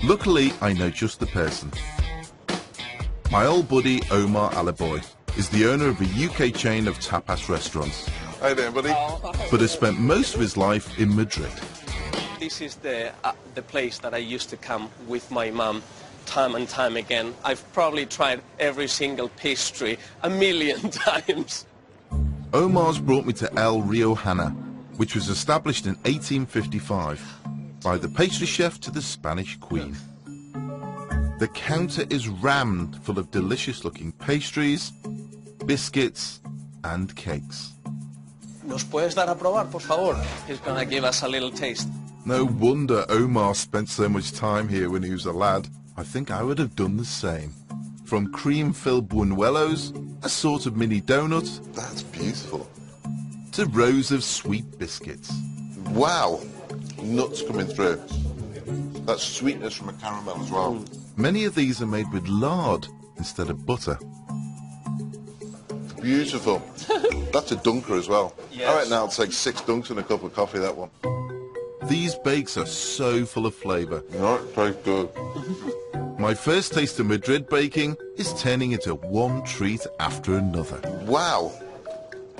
Luckily, I know just the person. My old buddy Omar Allibhoy is the owner of a UK chain of tapas restaurants. Hi there, buddy. But has spent most of his life in Madrid. This is the place that I used to come with my mum time and time again. I've probably tried every single pastry a million times. Omar's brought me to El Riojana, which was established in 1855 by the pastry chef to the Spanish queen. The counter is rammed full of delicious-looking pastries, biscuits and cakes. ¿Nos puedes dar a probar, por favor? He's gonna give us a little taste. No wonder Omar spent so much time here when he was a lad. I think I would have done the same. From cream-filled buñuelos, a sort of mini donut, That's beautiful. to rows of sweet biscuits. Wow. Nuts coming through. That sweetness from a caramel as well. Many of these are made with lard instead of butter. Beautiful. That's a dunker as well. Yes. I reckon I'll take 6 dunks and a cup of coffee, that one. These bakes are so full of flavour. No, very good. My first taste of Madrid baking is turning into one treat after another. Wow.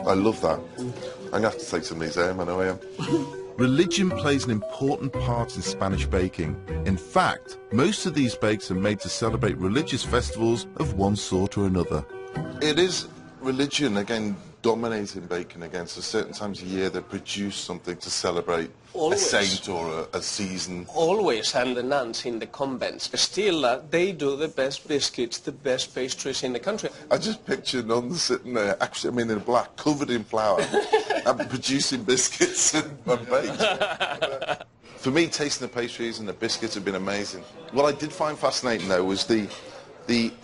I love that. I'm going to have to take some of these home, I know I am. Religion plays an important part in Spanish baking. In fact, most of these bakes are made to celebrate religious festivals of one sort or another. It is religion, again, dominating baking again. So certain times a year they produce something to celebrate Always. a saint or a season. Always, and the nuns in the convents. Still, they do the best biscuits, the best pastries in the country. I just picture nuns sitting there, actually, I mean in black, covered in flour, and producing biscuits and bakes. For me, tasting the pastries and the biscuits have been amazing. What I did find fascinating, though, was the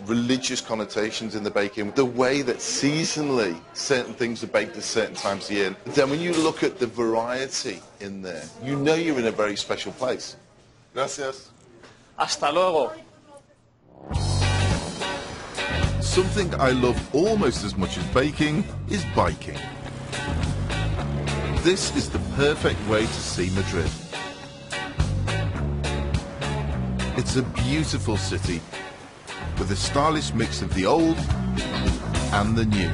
religious connotations in the baking, the way that seasonally certain things are baked at certain times of year. Then when you look at the variety in there, you know you're in a very special place. Gracias. Hasta luego. Something I love almost as much as baking is biking. This is the perfect way to see Madrid. It's a beautiful city with a stylish mix of the old and the new.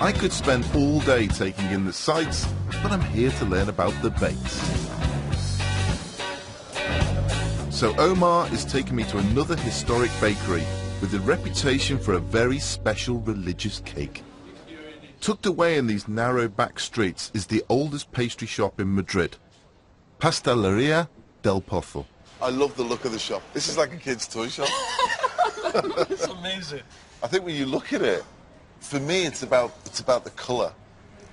I could spend all day taking in the sights, but I'm here to learn about the bakes. So Omar is taking me to another historic bakery with a reputation for a very special religious cake. Tucked away in these narrow back streets is the oldest pastry shop in Madrid, Pastelería del Pozo. I love the look of the shop. This is like a kid's toy shop. It's amazing. I think when you look at it, for me, it's about the colour.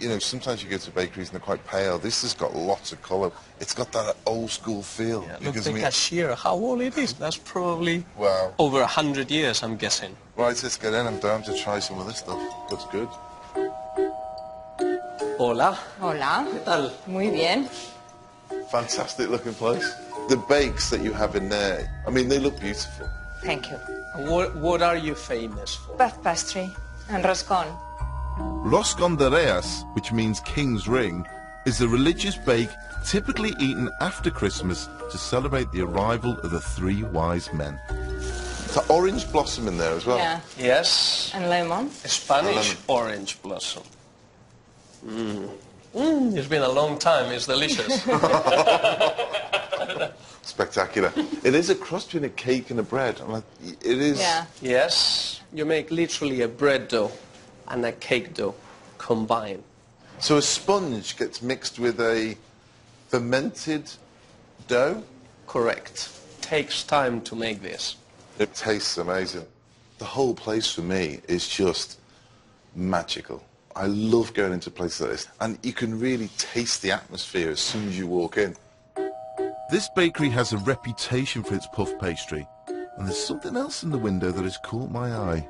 You know, sometimes you go to bakeries and they're quite pale. This has got lots of colour. It's got that old school feel. Yeah, It look, gives the me- cashier, how old it is. That's probably Wow. over 100 years, I'm guessing. Right, let's get in. I'm down to try some of this stuff. Looks good. Hola. Hola. ¿Qué tal? Muy bien. Fantastic looking place. The bakes that you have in there, I mean, they look beautiful. Thank you. What are you famous for? Puff pastry and roscon. Roscon de Reyes, which means King's Ring, is a religious bake typically eaten after Christmas to celebrate the arrival of the 3 wise men. It's an orange blossom in there as well. Yeah. Yes. And lemon. Spanish Lemon. orange blossom. It's been a long time. It's delicious. Spectacular. It is a cross between a cake and a bread. I'm like, it is. Yeah. Yes. You make literally a bread dough and a cake dough combined. So a sponge gets mixed with a fermented dough. Correct. Takes time to make this. It tastes amazing. The whole place for me is just magical. I love going into places like this, and you can really taste the atmosphere as soon as you walk in. This bakery has a reputation for its puff pastry, and there's something else in the window that has caught my eye.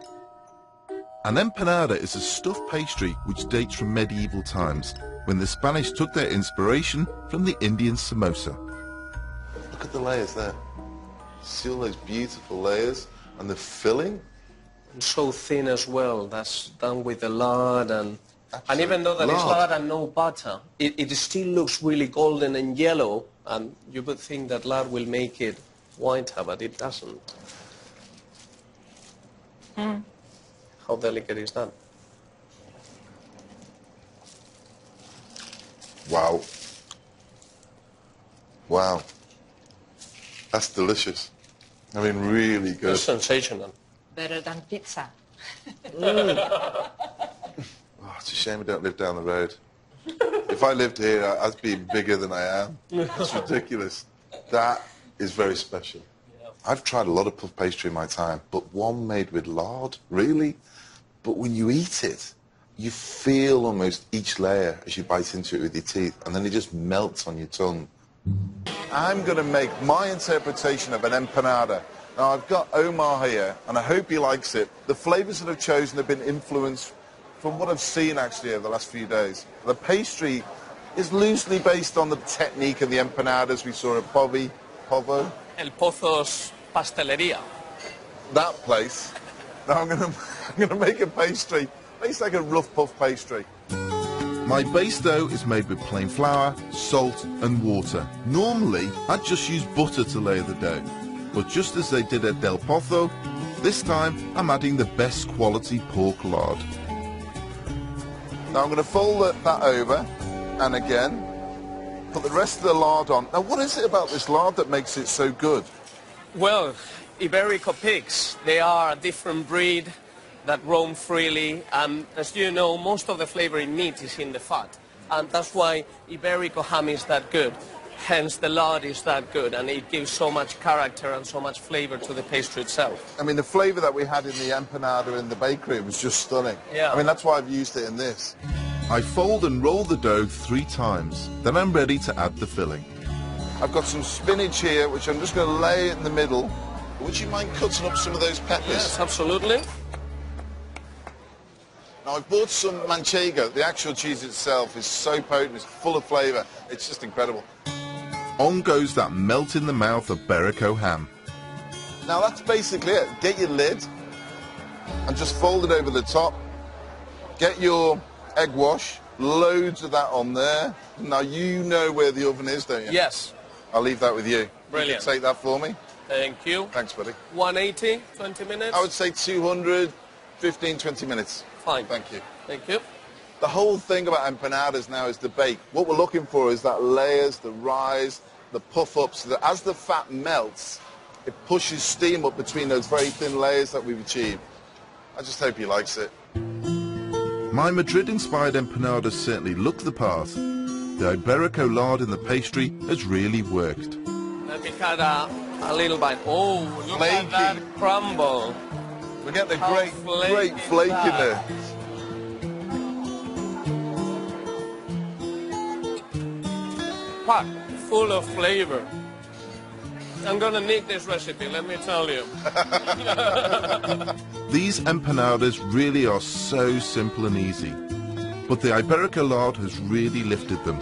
An empanada is a stuffed pastry which dates from medieval times, when the Spanish took their inspiration from the Indian samosa. Look at the layers there. See all those beautiful layers, and the filling. And so thin as well. That's done with the lard and And even though that it's lard. lard and no butter, it still looks really golden and yellow, and you would think that lard will make it whiter, but it doesn't. How delicate is that? Wow. Wow. That's delicious. I mean, really good. It's sensational. Better than pizza. Oh, it's a shame I don't live down the road. If I lived here, I'd be bigger than I am. It's ridiculous. That is very special. I've tried a lot of puff pastry in my time, but one made with lard, really? But when you eat it, you feel almost each layer as you bite into it with your teeth, and then it just melts on your tongue. I'm going to make my interpretation of an empanada. Now, I've got Omar here, and I hope he likes it. The flavors that I've chosen have been influenced from what I've seen, actually, over the last few days. The pastry is loosely based on the technique of the empanadas we saw at Povo. El Pozo's Pastelería. That place. Now I'm going to make a pastry, based like a rough puff pastry. My base dough is made with plain flour, salt and water. Normally, I'd just use butter to layer the dough. But just as they did at Del Pozo, this time I'm adding the best quality pork lard. Now I'm going to fold that over, and again, put the rest of the lard on. Now what is it about this lard that makes it so good? Well, Iberico pigs, they are a different breed that roam freely, and as you know, most of the flavor in meat is in the fat, and that's why Iberico ham is that good. Hence, the lard is that good, and it gives so much character and so much flavor to the pastry itself. I mean, the flavor that we had in the empanada in the bakery was just stunning. Yeah. I mean, that's why I've used it in this. I fold and roll the dough 3 times. Then I'm ready to add the filling. I've got some spinach here, which I'm just going to lay in the middle. Would you mind cutting up some of those peppers? Yes, absolutely. Now, I've bought some manchego. The actual cheese itself is so potent, it's full of flavor. It's just incredible. On goes that melt-in-the-mouth Iberico ham. Now, that's basically it. Get your lid and just fold it over the top. Get your egg wash, loads of that on there. Now, you know where the oven is, don't you? Yes. I'll leave that with you. Brilliant. You can take that for me. Thank you. Thanks, buddy. 180, 20 minutes? I would say 200, 15, 20 minutes. Fine. Thank you. Thank you. The whole thing about empanadas now is the bake. What we're looking for is that layers, the rise, the puff-ups, so that as the fat melts, it pushes steam up between those very thin layers that we've achieved. I just hope he likes it. My Madrid-inspired empanadas certainly look the part. The Iberico lard in the pastry has really worked. Let me cut a little bite. Oh, look at that crumble. We get the How great flake in there. Packed, full of flavor. I'm gonna need this recipe, let me tell you. These empanadas really are so simple and easy. But the Iberico lard has really lifted them.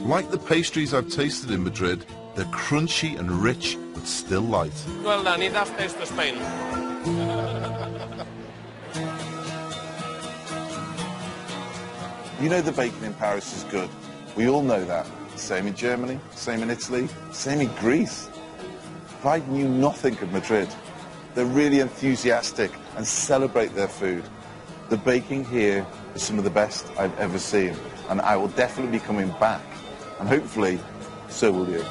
Like the pastries I've tasted in Madrid, they're crunchy and rich, but still light. Well done, it does taste the Spain. You know the bacon in Paris is good. We all know that. Same in Germany, same in Italy, same in Greece. But I knew nothing of Madrid. They're really enthusiastic and celebrate their food. The baking here is some of the best I've ever seen, and I will definitely be coming back, and hopefully so will you.